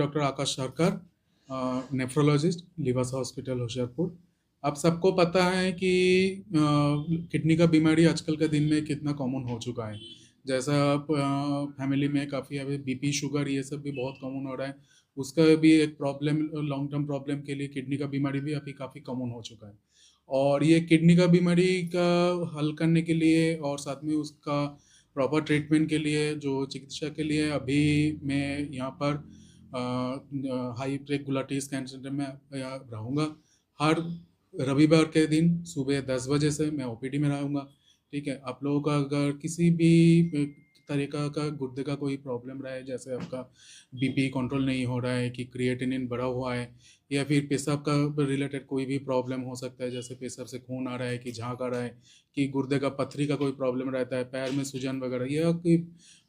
Doctor आकाश सरकार, nephrologist, Livasa hospital Hoshiarpur. आप सबको पता है कि किडनी का बीमारी आजकल के दिन में कितना कॉमन हो चुका है। जैसा आप फैमिली में काफ़ी अभी बीपी, शुगर ये सब भी बहुत कॉमन हो रहा है। उसका भी एक प्रॉब्लम, लॉन्ग टर्म प्रॉब्लम के लिए किडनी का बीमारी भी अभी काफ़ी कॉमन हो चुका है। और ये किडनी का बीमारी का हल करने के लिए और साथ में उसका प्रॉपर ट्रीटमेंट के लिए, जो चिकित्सा के लिए अभी मैं यहाँ पर हाई रेगुलेटरी स्कैन सेंटर में रहूँगा। हर रविवार के दिन सुबह 10 बजे से मैं ओपीडी में रहूँगा। ठीक है, आप लोगों का अगर किसी भी तरीका का गुर्दे का कोई प्रॉब्लम रहा है, जैसे आपका बीपी कंट्रोल नहीं हो रहा है, कि क्रिएटिनिन बढ़ा हुआ है, या फिर पेशाब का रिलेटेड कोई भी प्रॉब्लम हो सकता है, जैसे पेशाब से खून आ रहा है, कि झाग आ रहा है, कि गुर्दे का पथरी का कोई प्रॉब्लम रहता है, पैर में सूजन वगैरह, या कि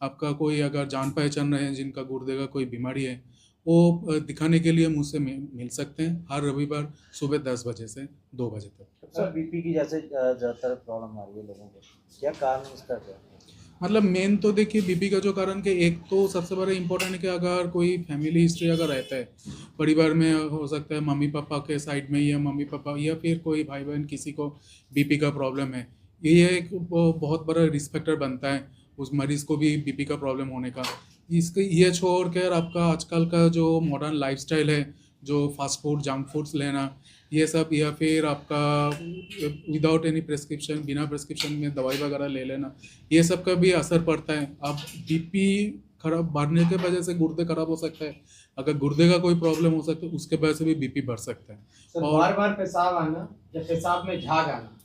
आपका कोई अगर जान पहचान रहे हैं जिनका गुर्दे का कोई बीमारी है, वो दिखाने के लिए मुझसे मिल सकते हैं हर रविवार सुबह 10 बजे से 2 बजे तक। सर बीपी की जैसे ज़्यादातर प्रॉब्लम आ रही है लोगों को, क्या कारण इसका क्या है? मतलब मेन तो देखिए बीपी का जो कारण कि एक तो सबसे बड़ा इम्पोर्टेंट है कि अगर कोई फैमिली हिस्ट्री अगर रहता है परिवार में, हो सकता है मम्मी पापा के साइड में, या मम्मी पापा या फिर कोई भाई बहन किसी को बीपी का प्रॉब्लम है, ये एक बहुत बड़ा रिस्क फैक्टर बनता है उस मरीज़ को भी बीपी का प्रॉब्लम होने का। इसके ये छोड़ कर आपका आजकल का जो मॉडर्न लाइफस्टाइल है, जो फास्ट फूड, जंक फूड्स लेना, ये सब, या फिर आपका विदाउट एनी प्रेस्क्रिप्शन, बिना प्रेस्क्रिप्शन में दवाई वगैरह ले लेना, ये सब का भी असर पड़ता है। अब बीपी खराब बढ़ने के वजह से गुर्दे खराब हो सकता है, अगर गुर्दे का कोई प्रॉब्लम हो सकता है उसके वजह से भी बीपी बढ़ सकता है। सर और बार बार पेशाब आना या पेशाब में झाग आना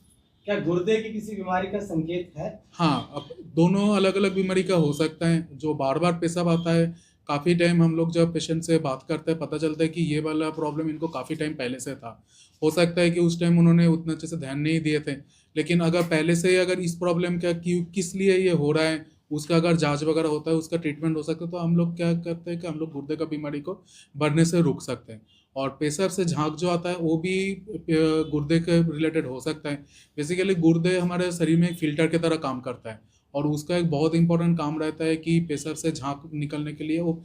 क्या गुर्दे की किसी बीमारी का संकेत है? हाँ, अब दोनों अलग अलग बीमारी का हो सकता है। जो बार बार पेशाब आता है, काफ़ी टाइम हम लोग जब पेशेंट से बात करते हैं पता चलता है कि ये वाला प्रॉब्लम इनको काफ़ी टाइम पहले से था। हो सकता है कि उस टाइम उन्होंने उतना अच्छे से ध्यान नहीं दिए थे, लेकिन अगर पहले से अगर इस प्रॉब्लम का किस लिए ये हो रहा है, उसका अगर जांच वगैरह होता है, उसका ट्रीटमेंट हो सकता है, तो हम लोग क्या करते हैं कि हम लोग गुर्दे का बीमारी को बढ़ने से रोक सकते हैं। और पेशाब से झाग जो आता है वो भी गुर्दे के रिलेटेड हो सकता है। बेसिकली गुर्दे हमारे शरीर में एक फिल्टर की तरह काम करता है, और उसका एक बहुत इंपॉर्टेंट काम रहता है कि पेशाब से झाग निकलने के लिए वो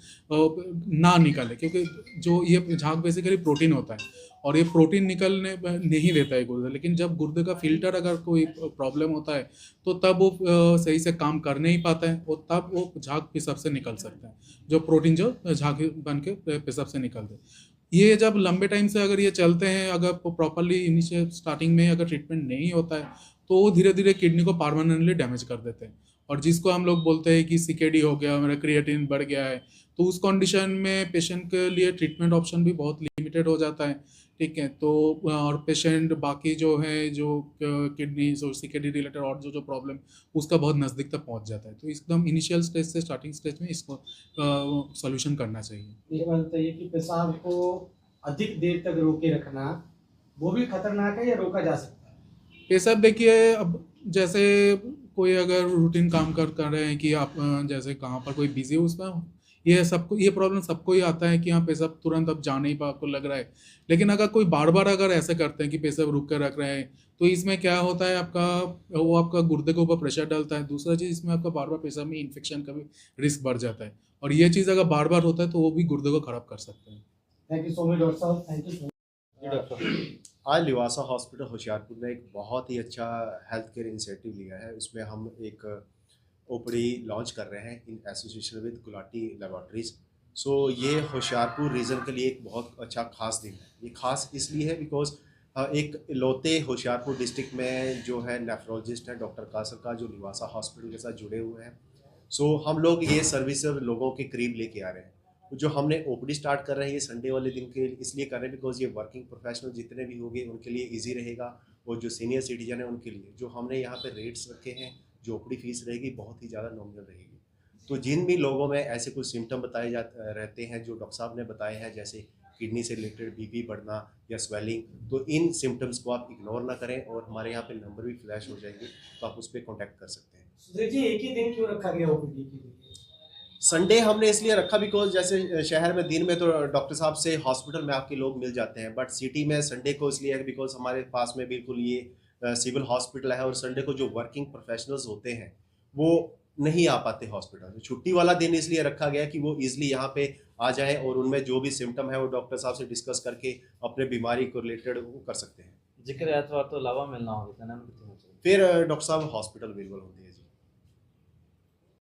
ना निकले, क्योंकि जो ये झाग बेसिकली प्रोटीन होता है, और ये प्रोटीन निकलने नहीं देता है गुर्दे। लेकिन जब गुर्दे का फिल्टर अगर कोई प्रॉब्लम होता है, तो तब वो सही से काम कर नहीं पाता है, और तब वो झाग पेशाब से निकल सकता है, जो प्रोटीन जो झाग बन के पेशाब से निकलते हैं। ये जब लंबे टाइम से अगर ये चलते हैं, अगर प्रॉपरली इनिशियल स्टार्टिंग में अगर ट्रीटमेंट नहीं होता है, तो वो धीरे धीरे किडनी को परमानेंटली डैमेज कर देते हैं। और जिसको हम लोग बोलते हैं कि सीकेडी हो गया, मेरा क्रिएटिनिन बढ़ गया है, तो उस कंडीशन में पेशेंट के लिए ट्रीटमेंट ऑप्शन भी बहुत लिमिटेड हो जाता है। ठीक है, तो और पेशेंट बाकी जो है, जो किडनी जो सीकेडी रिलेटेड और जो जो प्रॉब्लम, उसका बहुत नज़दीक तक पहुंच जाता है। तो एकदम इनिशियल स्टेज से, स्टार्टिंग स्टेज में इसको सॉल्यूशन करना चाहिए। ये बात बताइए कि पेशाब को अधिक देर तक रोके रखना वो भी खतरनाक है या रोका जा सकता है? पेशाब देखिए, अब जैसे कोई अगर रूटीन काम कर रहे हैं कि आप जैसे कहाँ पर कोई बिजी है, उसमें ये सबको ये प्रॉब्लम सबको ही आता है कि हाँ पेशाब तुरंत अब जा नहीं पा, आपको लग रहा है। लेकिन अगर कोई बार बार अगर ऐसे करते हैं कि पेशाब रुक कर रख रहे हैं, तो इसमें क्या होता है, आपका वो आपका गुर्दे के ऊपर प्रेशर डालता है। दूसरा चीज़, इसमें आपका बार बार पेशाब में इन्फेक्शन का भी रिस्क बढ़ जाता है, और ये चीज़ अगर बार बार होता है तो वो भी गुर्दे को खराब कर सकता है। Thank you so much doctor साहब, थैंक यू सो जी डॉक्टर। आज लिवासा हॉस्पिटल होशियारपुर ने एक बहुत ही अच्छा हेल्थ केयर इनिशिएटिव लिया है। उसमें हम एक ओपीडी लॉन्च कर रहे हैं in association with Gulati laboratories. So ये होशियारपुर रीजन के लिए एक बहुत अच्छा खास दिन है। ये खास इसलिए है बिकॉज एक इकलौते होशियारपुर डिस्ट्रिक्ट में जो है नेफ्रोलॉजिस्ट है डॉक्टर कासर का, जो लिवासा हॉस्पिटल के साथ जुड़े हुए हैं। सो हम लोग ये सर्विस लोगों के करीब लेके आ रहे हैं। तो जो हमने ओपीडी स्टार्ट कर रहे हैं ये संडे वाले दिन के इसलिए कर रहे हैं बिकॉज ये वर्किंग प्रोफेशनल जितने भी होंगे उनके लिए इजी रहेगा, और जो सीनियर सिटीजन है उनके लिए जो हमने यहाँ पे रेट्स रखे हैं, जो ओपीडी फीस रहेगी बहुत ही ज़्यादा नॉमिनल रहेगी। तो जिन भी लोगों में ऐसे कुछ सिम्टम बताए जाते रहते हैं जो डॉक्टर साहब ने बताए हैं, जैसे किडनी से रिलेटेड बीपी बढ़ना या स्वेलिंग, तो इन सिम्टम्स को आप इग्नोर ना करें, और हमारे यहाँ पे नंबर भी फ्लैश हो जाएंगे, तो आप उस पर कॉन्टैक्ट कर सकते हैं। सुधीर जी, एक ही दिन क्यों रखा गया ओपीडी के लिए? संडे हमने इसलिए रखा बिकॉज जैसे शहर में दिन में तो डॉक्टर साहब से हॉस्पिटल में आपके लोग मिल जाते हैं, बट सिटी में संडे को इसलिए है बिकॉज हमारे पास में बिल्कुल ये सिविल हॉस्पिटल है, और संडे को जो वर्किंग प्रोफेशनल्स होते हैं वो नहीं आ पाते हॉस्पिटल। तो छुट्टी वाला दिन इसलिए रखा गया कि वो ईजिली यहाँ पे आ जाएं और उनमें जो भी सिम्टम है वो डॉक्टर साहब से डिस्कस करके अपने बीमारी को रिलेटेड वो कर सकते हैं। जिक्र एतवार तो अलावा मिलना होगा ना, फिर डॉक्टर साहब हॉस्पिटल अवेलेबल होते हैं जी।